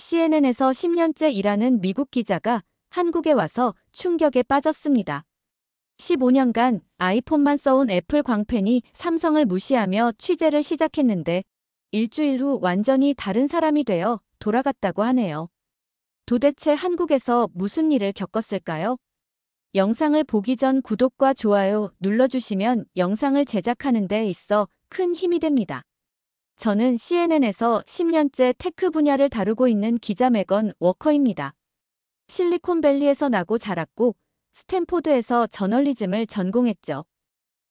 CNN에서 10년째 일하는 미국 기자가 한국에 와서 충격에 빠졌습니다. 15년간 아이폰만 써온 애플 광팬이 삼성을 무시하며 취재를 시작했는데 일주일 후 완전히 다른 사람이 되어 돌아갔다고 하네요. 도대체 한국에서 무슨 일을 겪었을까요? 영상을 보기 전 구독과 좋아요 눌러주시면 영상을 제작하는 데 있어 큰 힘이 됩니다. 저는 CNN에서 10년째 테크 분야를 다루고 있는 기자 메건 워커입니다. 실리콘밸리에서 나고 자랐고 스탠포드에서 저널리즘을 전공했죠.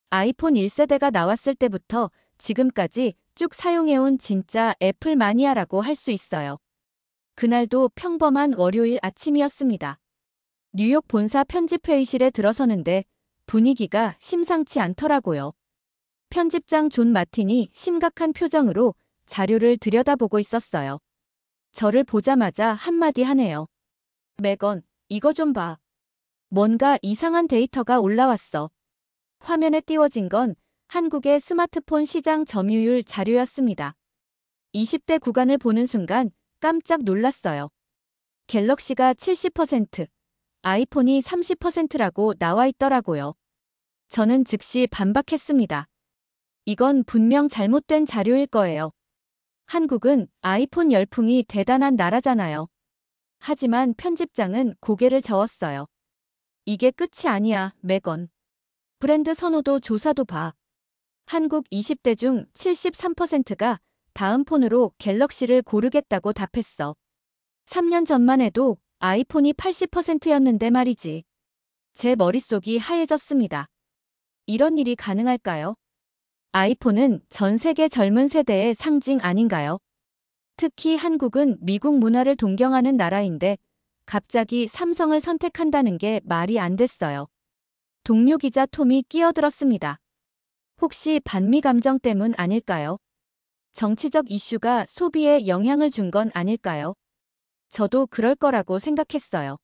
아이폰 1세대가 나왔을 때부터 지금까지 쭉 사용해온 진짜 애플 마니아라고 할 수 있어요. 그날도 평범한 월요일 아침이었습니다. 뉴욕 본사 편집회의실에 들어서는데 분위기가 심상치 않더라고요. 편집장 존 마틴이 심각한 표정으로 자료를 들여다보고 있었어요. 저를 보자마자 한마디 하네요. 메건, 이거 좀 봐. 뭔가 이상한 데이터가 올라왔어. 화면에 띄워진 건 한국의 스마트폰 시장 점유율 자료였습니다. 20대 구간을 보는 순간 깜짝 놀랐어요. 갤럭시가 70%, 아이폰이 30%라고 나와 있더라고요. 저는 즉시 반박했습니다. 이건 분명 잘못된 자료일 거예요. 한국은 아이폰 열풍이 대단한 나라잖아요. 하지만 편집장은 고개를 저었어요. 이게 끝이 아니야, 메건. 브랜드 선호도 조사도 봐. 한국 20대 중 73%가 다음 폰으로 갤럭시를 고르겠다고 답했어. 3년 전만 해도 아이폰이 80%였는데 말이지. 제 머릿속이 하얘졌습니다. 이런 일이 가능할까요? 아이폰은 전 세계 젊은 세대의 상징 아닌가요? 특히 한국은 미국 문화를 동경하는 나라인데 갑자기 삼성을 선택한다는 게 말이 안 됐어요. 동료 기자 톰이 끼어들었습니다. 혹시 반미 감정 때문 아닐까요? 정치적 이슈가 소비에 영향을 준 건 아닐까요? 저도 그럴 거라고 생각했어요.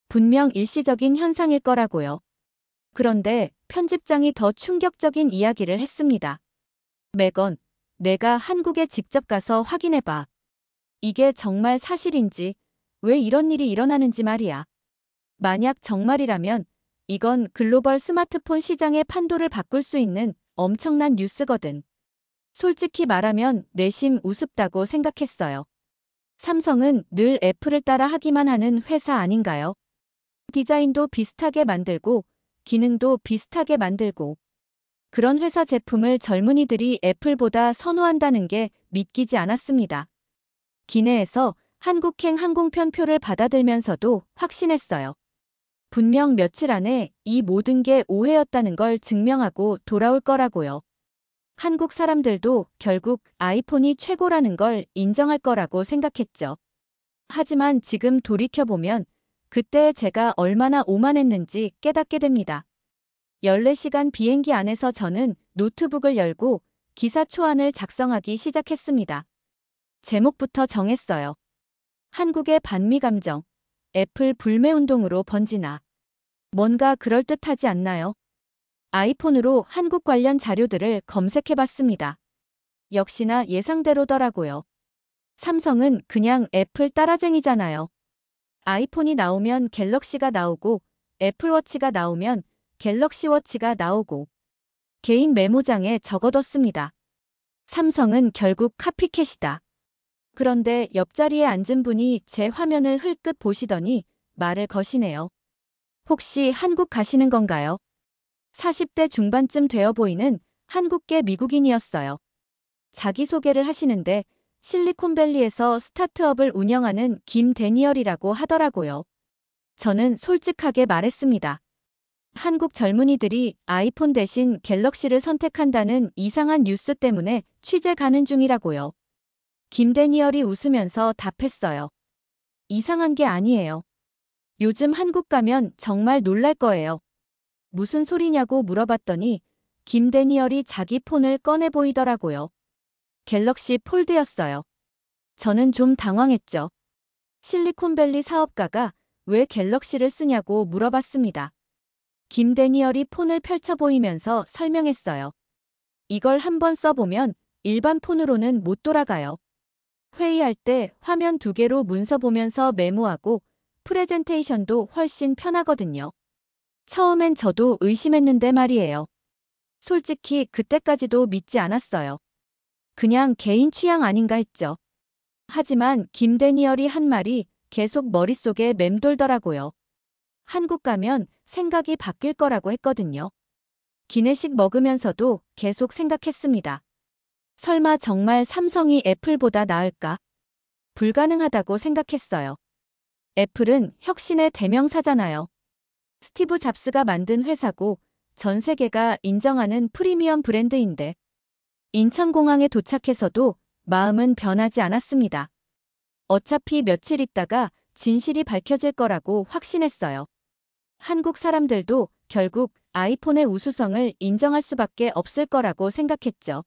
분명 일시적인 현상일 거라고요. 그런데 편집장이 더 충격적인 이야기를 했습니다. 메건, 내가 한국에 직접 가서 확인해봐. 이게 정말 사실인지, 왜 이런 일이 일어나는지 말이야. 만약 정말이라면 이건 글로벌 스마트폰 시장의 판도를 바꿀 수 있는 엄청난 뉴스거든. 솔직히 말하면 내심 우습다고 생각했어요. 삼성은 늘 애플을 따라 하기만 하는 회사 아닌가요? 디자인도 비슷하게 만들고 기능도 비슷하게 만들고 그런 회사 제품을 젊은이들이 애플보다 선호한다는 게 믿기지 않았습니다. 기내에서 한국행 항공편 표를 받아들면서도 확신했어요. 분명 며칠 안에 이 모든 게 오해였다는 걸 증명하고 돌아올 거라고요. 한국 사람들도 결국 아이폰이 최고라는 걸 인정할 거라고 생각했죠. 하지만 지금 돌이켜보면 그때 제가 얼마나 오만했는지 깨닫게 됩니다. 14시간 비행기 안에서 저는 노트북을 열고 기사 초안을 작성하기 시작했습니다. 제목부터 정했어요. 한국의 반미 감정, 애플 불매 운동으로 번지나. 뭔가 그럴듯하지 않나요? 아이폰으로 한국 관련 자료들을 검색해봤습니다. 역시나 예상대로더라고요. 삼성은 그냥 애플 따라쟁이잖아요. 아이폰이 나오면 갤럭시가 나오고 애플워치가 나오면 갤럭시워치가 나오고 개인 메모장에 적어뒀습니다. 삼성은 결국 카피캣이다. 그런데 옆자리에 앉은 분이 제 화면을 흘끗 보시더니 말을 거시네요. 혹시 한국 가시는 건가요? 40대 중반쯤 되어 보이는 한국계 미국인이었어요. 자기소개를 하시는데 실리콘밸리에서 스타트업을 운영하는 김 데니얼이라고 하더라고요. 저는 솔직하게 말했습니다. 한국 젊은이들이 아이폰 대신 갤럭시를 선택한다는 이상한 뉴스 때문에 취재 가는 중이라고요. 김 데니얼이 웃으면서 답했어요. 이상한 게 아니에요. 요즘 한국 가면 정말 놀랄 거예요. 무슨 소리냐고 물어봤더니 김 데니얼이 자기 폰을 꺼내 보이더라고요. 갤럭시 폴드였어요. 저는 좀 당황했죠. 실리콘밸리 사업가가 왜 갤럭시를 쓰냐고 물어봤습니다. 김 데니얼이 폰을 펼쳐 보이면서 설명했어요. 이걸 한번 써보면 일반 폰으로는 못 돌아가요. 회의할 때 화면 2개로 문서 보면서 메모하고 프레젠테이션도 훨씬 편하거든요. 처음엔 저도 의심했는데 말이에요. 솔직히 그때까지도 믿지 않았어요. 그냥 개인 취향 아닌가 했죠. 하지만 김 데니얼이 한 말이 계속 머릿속에 맴돌더라고요. 한국 가면 생각이 바뀔 거라고 했거든요. 기내식 먹으면서도 계속 생각했습니다. 설마 정말 삼성이 애플보다 나을까? 불가능하다고 생각했어요. 애플은 혁신의 대명사잖아요. 스티브 잡스가 만든 회사고 전 세계가 인정하는 프리미엄 브랜드인데 인천공항에 도착해서도 마음은 변하지 않았습니다. 어차피 며칠 있다가 진실이 밝혀질 거라고 확신했어요. 한국 사람들도 결국 아이폰의 우수성을 인정할 수밖에 없을 거라고 생각했죠.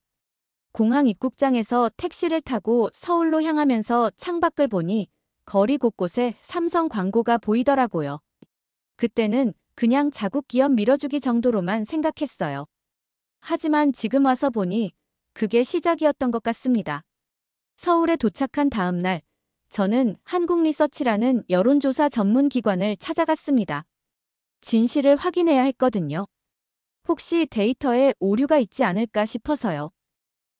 공항 입국장에서 택시를 타고 서울로 향하면서 창밖을 보니 거리 곳곳에 삼성 광고가 보이더라고요. 그때는 그냥 자국 기업 밀어주기 정도로만 생각했어요. 하지만 지금 와서 보니 그게 시작이었던 것 같습니다. 서울에 도착한 다음 날, 저는 한국리서치라는 여론조사 전문 기관을 찾아갔습니다. 진실을 확인해야 했거든요. 혹시 데이터에 오류가 있지 않을까 싶어서요.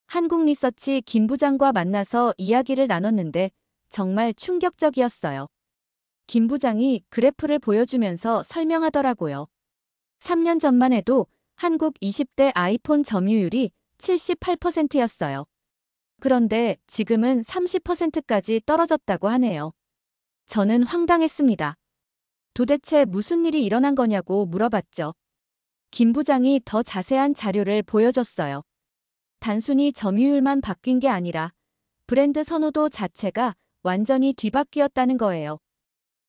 한국리서치 김 부장과 만나서 이야기를 나눴는데 정말 충격적이었어요. 김 부장이 그래프를 보여주면서 설명하더라고요. 3년 전만 해도 한국 20대 아이폰 점유율이 78%였어요. 그런데 지금은 30%까지 떨어졌다고 하네요. 저는 황당했습니다. 도대체 무슨 일이 일어난 거냐고 물어봤죠. 김 부장이 더 자세한 자료를 보여줬어요. 단순히 점유율만 바뀐 게 아니라 브랜드 선호도 자체가 완전히 뒤바뀌었다는 거예요.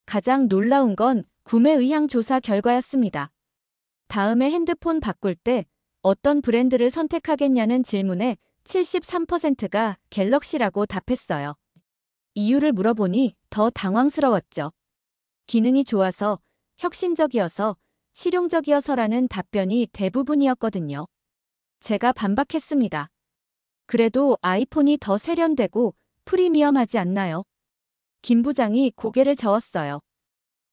가장 놀라운 건 구매 의향 조사 결과였습니다. 다음에 핸드폰 바꿀 때 어떤 브랜드를 선택하겠냐는 질문에 73%가 갤럭시라고 답했어요. 이유를 물어보니 더 당황스러웠죠. 기능이 좋아서, 혁신적이어서, 실용적이어서라는 답변이 대부분이었거든요. 제가 반박했습니다. 그래도 아이폰이 더 세련되고 프리미엄하지 않나요? 김 부장이 고개를 저었어요.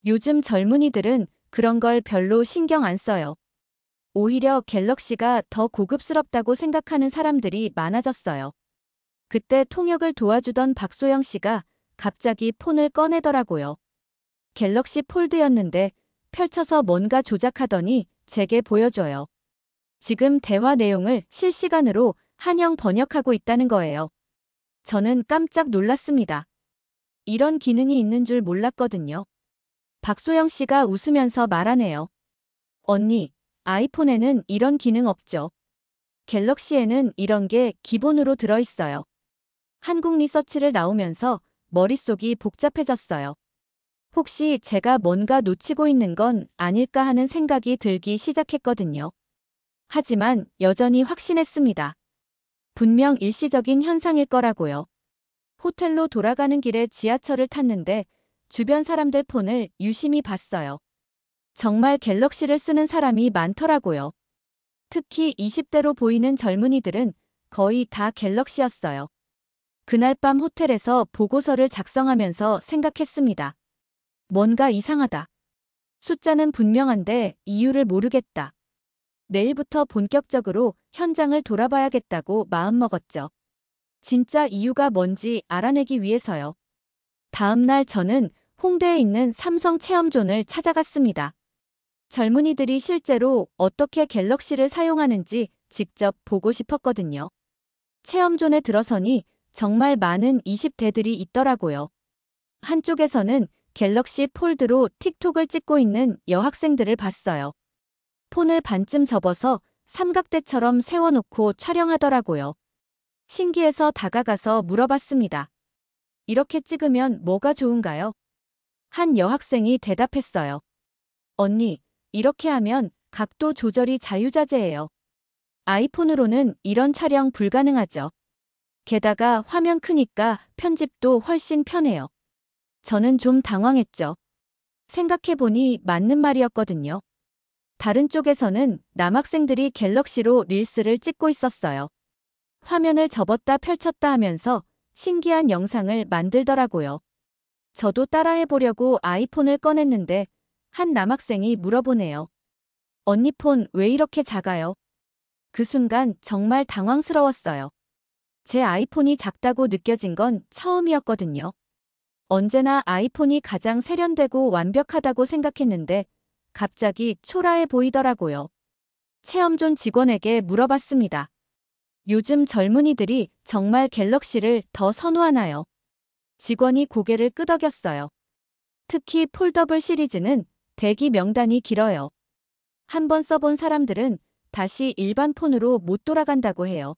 요즘 젊은이들은 그런 걸 별로 신경 안 써요. 오히려 갤럭시가 더 고급스럽다고 생각하는 사람들이 많아졌어요. 그때 통역을 도와주던 박소영 씨가 갑자기 폰을 꺼내더라고요. 갤럭시 폴드였는데 펼쳐서 뭔가 조작하더니 제게 보여줘요. 지금 대화 내용을 실시간으로 한영 번역하고 있다는 거예요. 저는 깜짝 놀랐습니다. 이런 기능이 있는 줄 몰랐거든요. 박소영 씨가 웃으면서 말하네요. 언니, 아이폰에는 이런 기능 없죠. 갤럭시에는 이런 게 기본으로 들어있어요. 한국 리서치를 나오면서 머릿속이 복잡해졌어요. 혹시 제가 뭔가 놓치고 있는 건 아닐까 하는 생각이 들기 시작했거든요. 하지만 여전히 확신했습니다. 분명 일시적인 현상일 거라고요. 호텔로 돌아가는 길에 지하철을 탔는데 주변 사람들 폰을 유심히 봤어요. 정말 갤럭시를 쓰는 사람이 많더라고요. 특히 20대로 보이는 젊은이들은 거의 다 갤럭시였어요. 그날 밤 호텔에서 보고서를 작성하면서 생각했습니다. 뭔가 이상하다. 숫자는 분명한데 이유를 모르겠다. 내일부터 본격적으로 현장을 돌아봐야겠다고 마음먹었죠. 진짜 이유가 뭔지 알아내기 위해서요. 다음 날 저는 홍대에 있는 삼성 체험존을 찾아갔습니다. 젊은이들이 실제로 어떻게 갤럭시를 사용하는지 직접 보고 싶었거든요. 체험존에 들어서니 정말 많은 20대들이 있더라고요. 한쪽에서는 갤럭시 폴드로 틱톡을 찍고 있는 여학생들을 봤어요. 폰을 반쯤 접어서 삼각대처럼 세워놓고 촬영하더라고요. 신기해서 다가가서 물어봤습니다. 이렇게 찍으면 뭐가 좋은가요? 한 여학생이 대답했어요. 언니, 이렇게 하면 각도 조절이 자유자재예요. 아이폰으로는 이런 촬영 불가능하죠. 게다가 화면 크니까 편집도 훨씬 편해요. 저는 좀 당황했죠. 생각해보니 맞는 말이었거든요. 다른 쪽에서는 남학생들이 갤럭시로 릴스를 찍고 있었어요. 화면을 접었다 펼쳤다 하면서 신기한 영상을 만들더라고요. 저도 따라해보려고 아이폰을 꺼냈는데 한 남학생이 물어보네요. 언니 폰 왜 이렇게 작아요? 그 순간 정말 당황스러웠어요. 제 아이폰이 작다고 느껴진 건 처음이었거든요. 언제나 아이폰이 가장 세련되고 완벽하다고 생각했는데 갑자기 초라해 보이더라고요. 체험존 직원에게 물어봤습니다. 요즘 젊은이들이 정말 갤럭시를 더 선호하나요? 직원이 고개를 끄덕였어요. 특히 폴더블 시리즈는 대기 명단이 길어요. 한번 써본 사람들은 다시 일반 폰으로 못 돌아간다고 해요.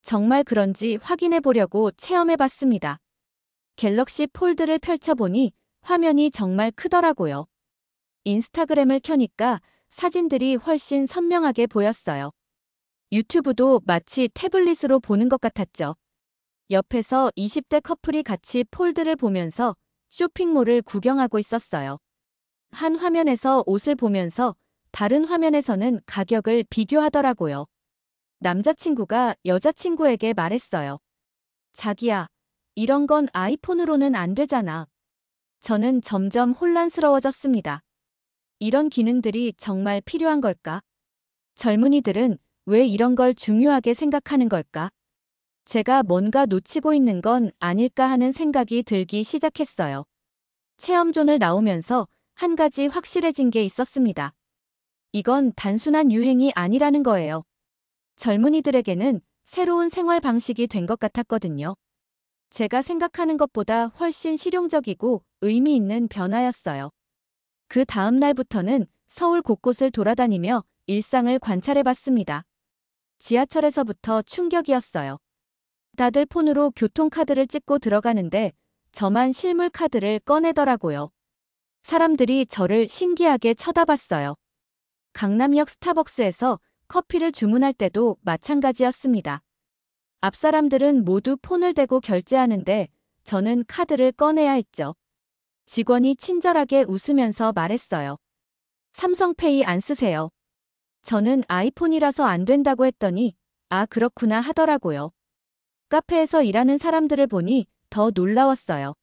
정말 그런지 확인해 보려고 체험해 봤습니다. 갤럭시 폴드를 펼쳐보니 화면이 정말 크더라고요. 인스타그램을 켜니까 사진들이 훨씬 선명하게 보였어요. 유튜브도 마치 태블릿으로 보는 것 같았죠. 옆에서 20대 커플이 같이 폴드를 보면서 쇼핑몰을 구경하고 있었어요. 한 화면에서 옷을 보면서 다른 화면에서는 가격을 비교하더라고요. 남자친구가 여자친구에게 말했어요. 자기야, 이런 건 아이폰으로는 안 되잖아. 저는 점점 혼란스러워졌습니다. 이런 기능들이 정말 필요한 걸까? 젊은이들은 왜 이런 걸 중요하게 생각하는 걸까? 제가 뭔가 놓치고 있는 건 아닐까 하는 생각이 들기 시작했어요. 체험존을 나오면서 한 가지 확실해진 게 있었습니다. 이건 단순한 유행이 아니라는 거예요. 젊은이들에게는 새로운 생활 방식이 된 것 같았거든요. 제가 생각하는 것보다 훨씬 실용적이고 의미 있는 변화였어요. 그 다음 날부터는 서울 곳곳을 돌아다니며 일상을 관찰해 봤습니다. 지하철에서부터 충격이었어요. 다들 폰으로 교통카드를 찍고 들어가는데 저만 실물 카드를 꺼내더라고요. 사람들이 저를 신기하게 쳐다봤어요. 강남역 스타벅스에서 커피를 주문할 때도 마찬가지였습니다. 앞 사람들은 모두 폰을 대고 결제하는데 저는 카드를 꺼내야 했죠. 직원이 친절하게 웃으면서 말했어요. 삼성페이 안 쓰세요. 저는 아이폰이라서 안 된다고 했더니 아 그렇구나 하더라고요. 카페에서 일하는 사람들을 보니 더 놀라웠어요.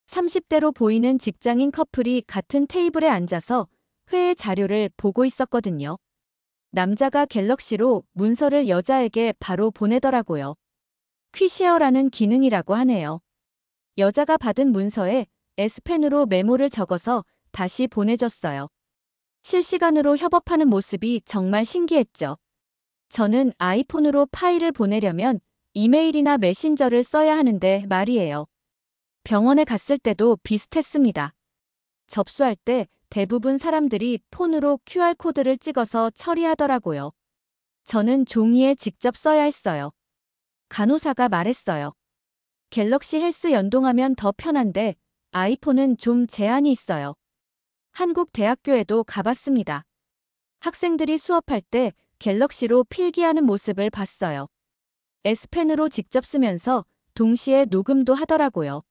30대로 보이는 직장인 커플이 같은 테이블에 앉아서 회의 자료를 보고 있었거든요. 남자가 갤럭시로 문서를 여자에게 바로 보내더라고요. 퀴시어라는 기능이라고 하네요. 여자가 받은 문서에 S펜으로 메모를 적어서 다시 보내줬어요. 실시간으로 협업하는 모습이 정말 신기했죠. 저는 아이폰으로 파일을 보내려면 이메일이나 메신저를 써야 하는데 말이에요. 병원에 갔을 때도 비슷했습니다. 접수할 때 대부분 사람들이 폰으로 QR코드를 찍어서 처리하더라고요. 저는 종이에 직접 써야 했어요. 간호사가 말했어요. 갤럭시 헬스 연동하면 더 편한데 아이폰은 좀 제한이 있어요. 한국 대학교에도 가봤습니다. 학생들이 수업할 때 갤럭시로 필기하는 모습을 봤어요. S펜으로 직접 쓰면서 동시에 녹음도 하더라고요.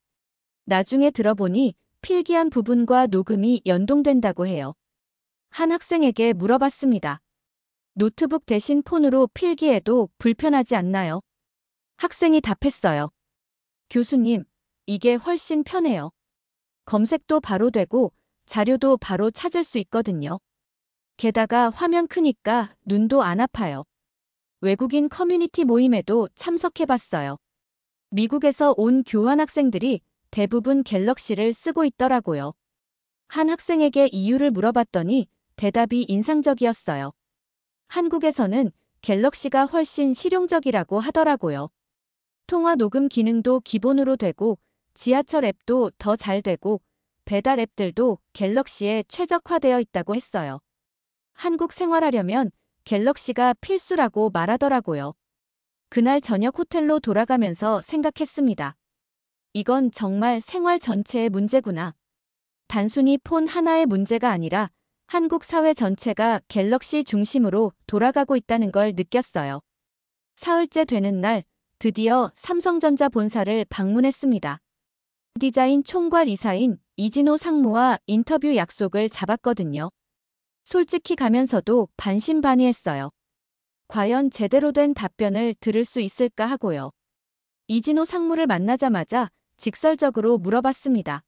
나중에 들어보니 필기한 부분과 녹음이 연동된다고 해요. 한 학생에게 물어봤습니다. 노트북 대신 폰으로 필기해도 불편하지 않나요? 학생이 답했어요. 교수님, 이게 훨씬 편해요. 검색도 바로 되고 자료도 바로 찾을 수 있거든요. 게다가 화면 크니까 눈도 안 아파요. 외국인 커뮤니티 모임에도 참석해봤어요. 미국에서 온 교환 학생들이 대부분 갤럭시를 쓰고 있더라고요. 한 학생에게 이유를 물어봤더니 대답이 인상적이었어요. 한국에서는 갤럭시가 훨씬 실용적이라고 하더라고요. 통화 녹음 기능도 기본으로 되고 지하철 앱도 더 잘 되고 배달 앱들도 갤럭시에 최적화되어 있다고 했어요. 한국 생활하려면 갤럭시가 필수라고 말하더라고요. 그날 저녁 호텔로 돌아가면서 생각했습니다. 이건 정말 생활 전체의 문제구나. 단순히 폰 하나의 문제가 아니라 한국 사회 전체가 갤럭시 중심으로 돌아가고 있다는 걸 느꼈어요. 사흘째 되는 날 드디어 삼성전자 본사를 방문했습니다. 디자인 총괄 이사인 이진호 상무와 인터뷰 약속을 잡았거든요. 솔직히 가면서도 반신반의했어요. 과연 제대로 된 답변을 들을 수 있을까 하고요. 이진호 상무를 만나자마자 직설적으로 물어봤습니다.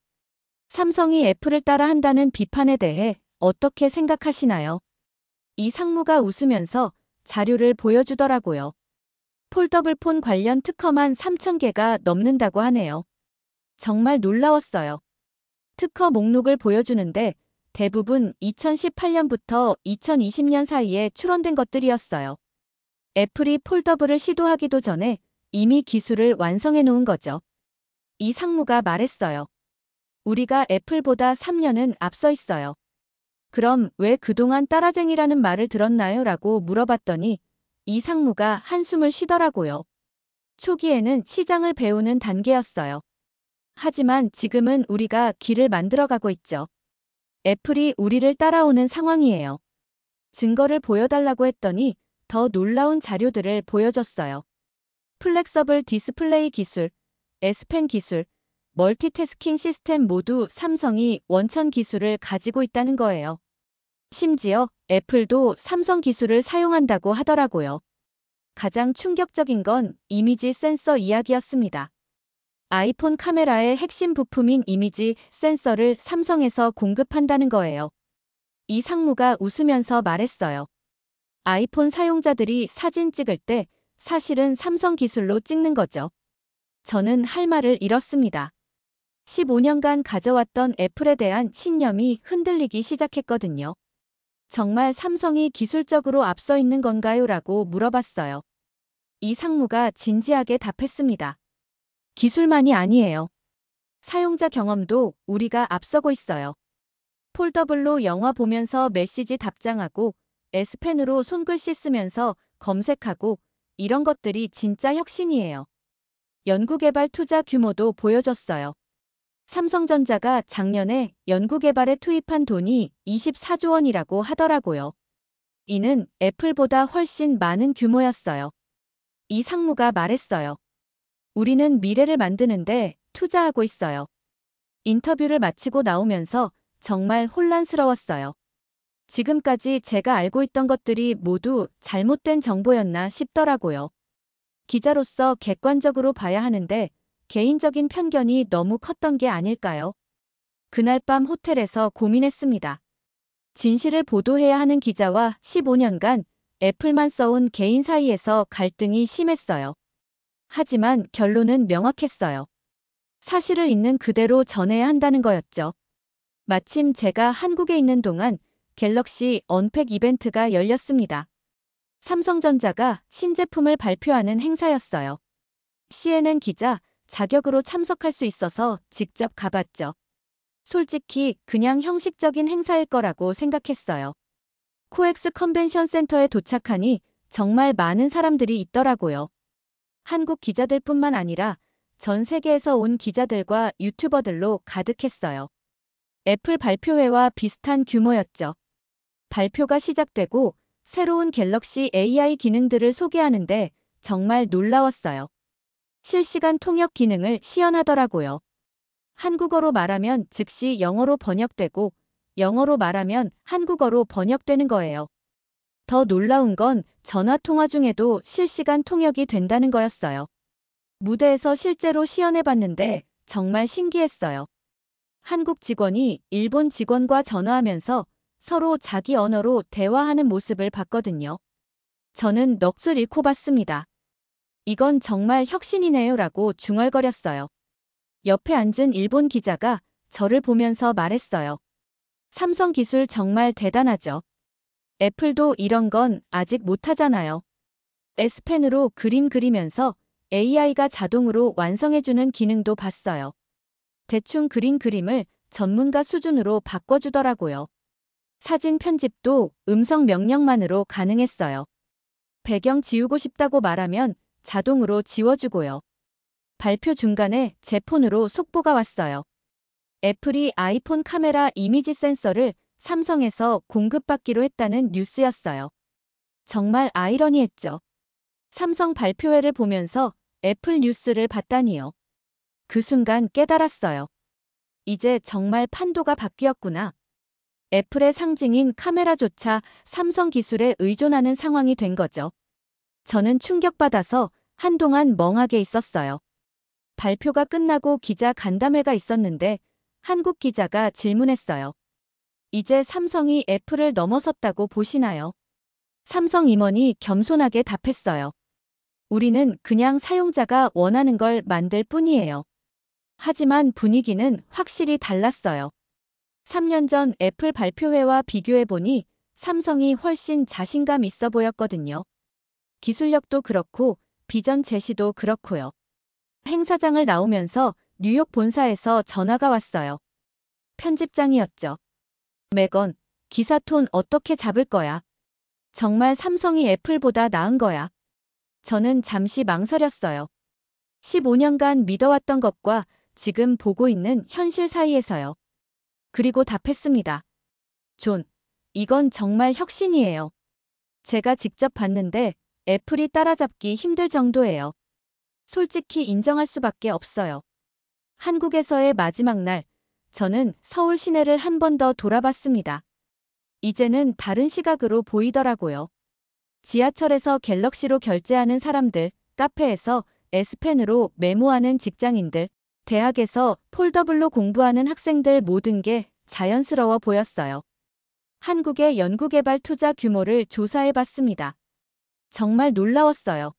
삼성이 애플을 따라 한다는 비판에 대해 어떻게 생각하시나요? 이 상무가 웃으면서 자료를 보여주더라고요. 폴더블 폰 관련 특허만 3,000개가 넘는다고 하네요. 정말 놀라웠어요. 특허 목록을 보여주는데 대부분 2018년부터 2020년 사이에 출원된 것들이었어요. 애플이 폴더블을 시도하기도 전에 이미 기술을 완성해 놓은 거죠. 이 상무가 말했어요. 우리가 애플보다 3년은 앞서 있어요. 그럼 왜 그동안 따라쟁이라는 말을 들었나요? 라고 물어봤더니 이 상무가 한숨을 쉬더라고요. 초기에는 시장을 배우는 단계였어요. 하지만 지금은 우리가 길을 만들어가고 있죠. 애플이 우리를 따라오는 상황이에요. 증거를 보여달라고 했더니 더 놀라운 자료들을 보여줬어요. 플렉서블 디스플레이 기술, S펜 기술, 멀티태스킹 시스템 모두 삼성이 원천 기술을 가지고 있다는 거예요. 심지어 애플도 삼성 기술을 사용한다고 하더라고요. 가장 충격적인 건 이미지 센서 이야기였습니다. 아이폰 카메라의 핵심 부품인 이미지 센서를 삼성에서 공급한다는 거예요. 이 상무가 웃으면서 말했어요. 아이폰 사용자들이 사진 찍을 때 사실은 삼성 기술로 찍는 거죠. 저는 할 말을 잃었습니다. 15년간 가져왔던 애플에 대한 신념이 흔들리기 시작했거든요. 정말 삼성이 기술적으로 앞서 있는 건가요? 라고 물어봤어요. 이 상무가 진지하게 답했습니다. 기술만이 아니에요. 사용자 경험도 우리가 앞서고 있어요. 폴더블로 영화 보면서 메시지 답장하고 S펜으로 손글씨 쓰면서 검색하고 이런 것들이 진짜 혁신이에요. 연구개발 투자 규모도 보여줬어요. 삼성전자가 작년에 연구개발에 투입한 돈이 24조 원이라고 하더라고요. 이는 애플보다 훨씬 많은 규모였어요. 이 상무가 말했어요. 우리는 미래를 만드는데 투자하고 있어요. 인터뷰를 마치고 나오면서 정말 혼란스러웠어요. 지금까지 제가 알고 있던 것들이 모두 잘못된 정보였나 싶더라고요. 기자로서 객관적으로 봐야 하는데 개인적인 편견이 너무 컸던 게 아닐까요? 그날 밤 호텔에서 고민했습니다. 진실을 보도해야 하는 기자와 15년간 애플만 써온 개인 사이에서 갈등이 심했어요. 하지만 결론은 명확했어요. 사실을 있는 그대로 전해야 한다는 거였죠. 마침 제가 한국에 있는 동안 갤럭시 언팩 이벤트가 열렸습니다. 삼성전자가 신제품을 발표하는 행사였어요. CNN 기자 자격으로 참석할 수 있어서 직접 가봤죠. 솔직히 그냥 형식적인 행사일 거라고 생각했어요. 코엑스 컨벤션 센터에 도착하니 정말 많은 사람들이 있더라고요. 한국 기자들뿐만 아니라 전 세계에서 온 기자들과 유튜버들로 가득했어요. 애플 발표회와 비슷한 규모였죠. 발표가 시작되고 새로운 갤럭시 AI 기능들을 소개하는데 정말 놀라웠어요. 실시간 통역 기능을 시연하더라고요. 한국어로 말하면 즉시 영어로 번역되고 영어로 말하면 한국어로 번역되는 거예요. 더 놀라운 건 전화 통화 중에도 실시간 통역이 된다는 거였어요. 무대에서 실제로 시연해봤는데 정말 신기했어요. 한국 직원이 일본 직원과 전화하면서 서로 자기 언어로 대화하는 모습을 봤거든요. 저는 넋을 잃고 봤습니다. 이건 정말 혁신이네요 라고 중얼거렸어요. 옆에 앉은 일본 기자가 저를 보면서 말했어요. 삼성 기술 정말 대단하죠. 애플도 이런 건 아직 못하잖아요. S펜으로 그림 그리면서 AI가 자동으로 완성해주는 기능도 봤어요. 대충 그린 그림을 전문가 수준으로 바꿔주더라고요. 사진 편집도 음성 명령만으로 가능했어요. 배경 지우고 싶다고 말하면 자동으로 지워주고요. 발표 중간에 제 폰으로 속보가 왔어요. 애플이 아이폰 카메라 이미지 센서를 삼성에서 공급받기로 했다는 뉴스였어요. 정말 아이러니했죠. 삼성 발표회를 보면서 애플 뉴스를 봤다니요. 그 순간 깨달았어요. 이제 정말 판도가 바뀌었구나. 애플의 상징인 카메라조차 삼성 기술에 의존하는 상황이 된 거죠. 저는 충격받아서 한동안 멍하게 있었어요. 발표가 끝나고 기자 간담회가 있었는데 한국 기자가 질문했어요. 이제 삼성이 애플을 넘어섰다고 보시나요? 삼성 임원이 겸손하게 답했어요. 우리는 그냥 사용자가 원하는 걸 만들 뿐이에요. 하지만 분위기는 확실히 달랐어요. 3년 전 애플 발표회와 비교해보니 삼성이 훨씬 자신감 있어 보였거든요. 기술력도 그렇고 비전 제시도 그렇고요. 행사장을 나오면서 뉴욕 본사에서 전화가 왔어요. 편집장이었죠. 매건, 기사 톤 어떻게 잡을 거야? 정말 삼성이 애플보다 나은 거야. 저는 잠시 망설였어요. 15년간 믿어왔던 것과 지금 보고 있는 현실 사이에서요. 그리고 답했습니다. 존, 이건 정말 혁신이에요. 제가 직접 봤는데 애플이 따라잡기 힘들 정도예요. 솔직히 인정할 수밖에 없어요. 한국에서의 마지막 날, 저는 서울 시내를 한 번 더 돌아봤습니다. 이제는 다른 시각으로 보이더라고요. 지하철에서 갤럭시로 결제하는 사람들, 카페에서 S펜으로 메모하는 직장인들, 대학에서 폴더블로 공부하는 학생들 모든 게 자연스러워 보였어요. 한국의 연구개발 투자 규모를 조사해봤습니다. 정말 놀라웠어요.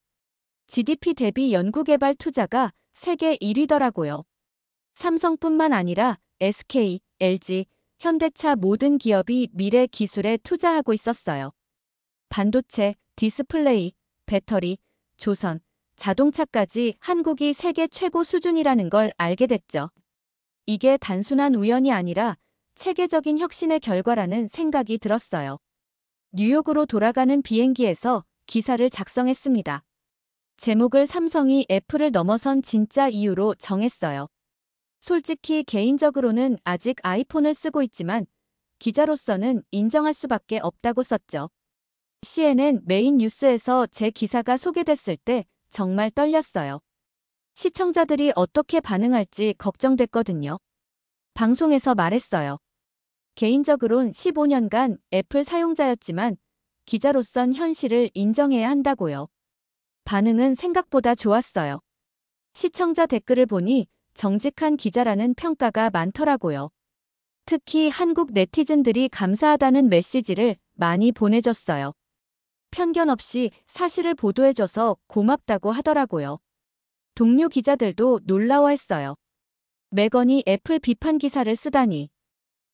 GDP 대비 연구개발 투자가 세계 1위더라고요. 삼성뿐만 아니라 SK, LG, 현대차 모든 기업이 미래 기술에 투자하고 있었어요. 반도체, 디스플레이, 배터리, 조선, 자동차까지 한국이 세계 최고 수준이라는 걸 알게 됐죠. 이게 단순한 우연이 아니라 체계적인 혁신의 결과라는 생각이 들었어요. 뉴욕으로 돌아가는 비행기에서 기사를 작성했습니다. 제목을 삼성이 애플을 넘어선 진짜 이유로 정했어요. 솔직히 개인적으로는 아직 아이폰을 쓰고 있지만 기자로서는 인정할 수밖에 없다고 썼죠. CNN 메인 뉴스에서 제 기사가 소개됐을 때 정말 떨렸어요. 시청자들이 어떻게 반응할지 걱정됐거든요. 방송에서 말했어요. 개인적으론 15년간 애플 사용자였지만 기자로선 현실을 인정해야 한다고요. 반응은 생각보다 좋았어요. 시청자 댓글을 보니 정직한 기자라는 평가가 많더라고요. 특히 한국 네티즌들이 감사하다는 메시지를 많이 보내줬어요. 편견 없이 사실을 보도해줘서 고맙다고 하더라고요. 동료 기자들도 놀라워했어요. 매건이 애플 비판 기사를 쓰다니.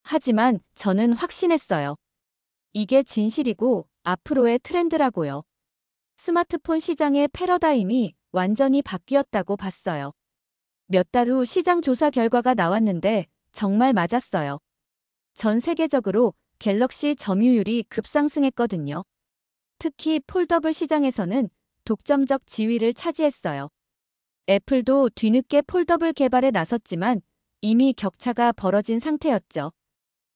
하지만 저는 확신했어요. 이게 진실이고 앞으로의 트렌드라고요. 스마트폰 시장의 패러다임이 완전히 바뀌었다고 봤어요. 몇 달 후 시장 조사 결과가 나왔는데 정말 맞았어요. 전 세계적으로 갤럭시 점유율이 급상승했거든요. 특히 폴더블 시장에서는 독점적 지위를 차지했어요. 애플도 뒤늦게 폴더블 개발에 나섰지만 이미 격차가 벌어진 상태였죠.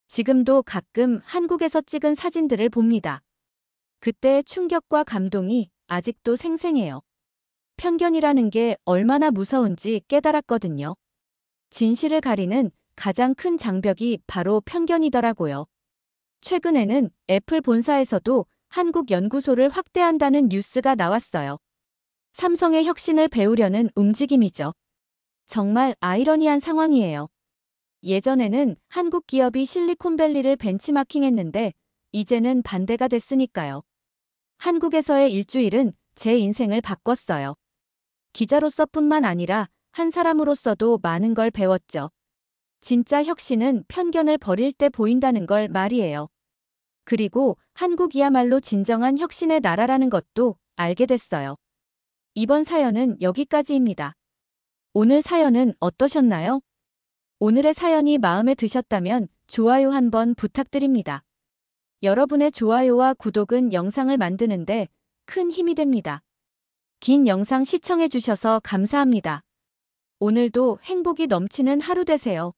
지금도 가끔 한국에서 찍은 사진들을 봅니다. 그때의 충격과 감동이 아직도 생생해요. 편견이라는 게 얼마나 무서운지 깨달았거든요. 진실을 가리는 가장 큰 장벽이 바로 편견이더라고요. 최근에는 애플 본사에서도 한국 연구소를 확대한다는 뉴스가 나왔어요. 삼성의 혁신을 배우려는 움직임이죠. 정말 아이러니한 상황이에요. 예전에는 한국 기업이 실리콘밸리를 벤치마킹했는데 이제는 반대가 됐으니까요. 한국에서의 일주일은 제 인생을 바꿨어요. 기자로서뿐만 아니라 한 사람으로서도 많은 걸 배웠죠. 진짜 혁신은 편견을 버릴 때 보인다는 걸 말이에요. 그리고 한국이야말로 진정한 혁신의 나라라는 것도 알게 됐어요. 이번 사연은 여기까지입니다. 오늘 사연은 어떠셨나요? 오늘의 사연이 마음에 드셨다면 좋아요 한번 부탁드립니다. 여러분의 좋아요와 구독은 영상을 만드는데 큰 힘이 됩니다. 긴 영상 시청해주셔서 감사합니다. 오늘도 행복이 넘치는 하루 되세요.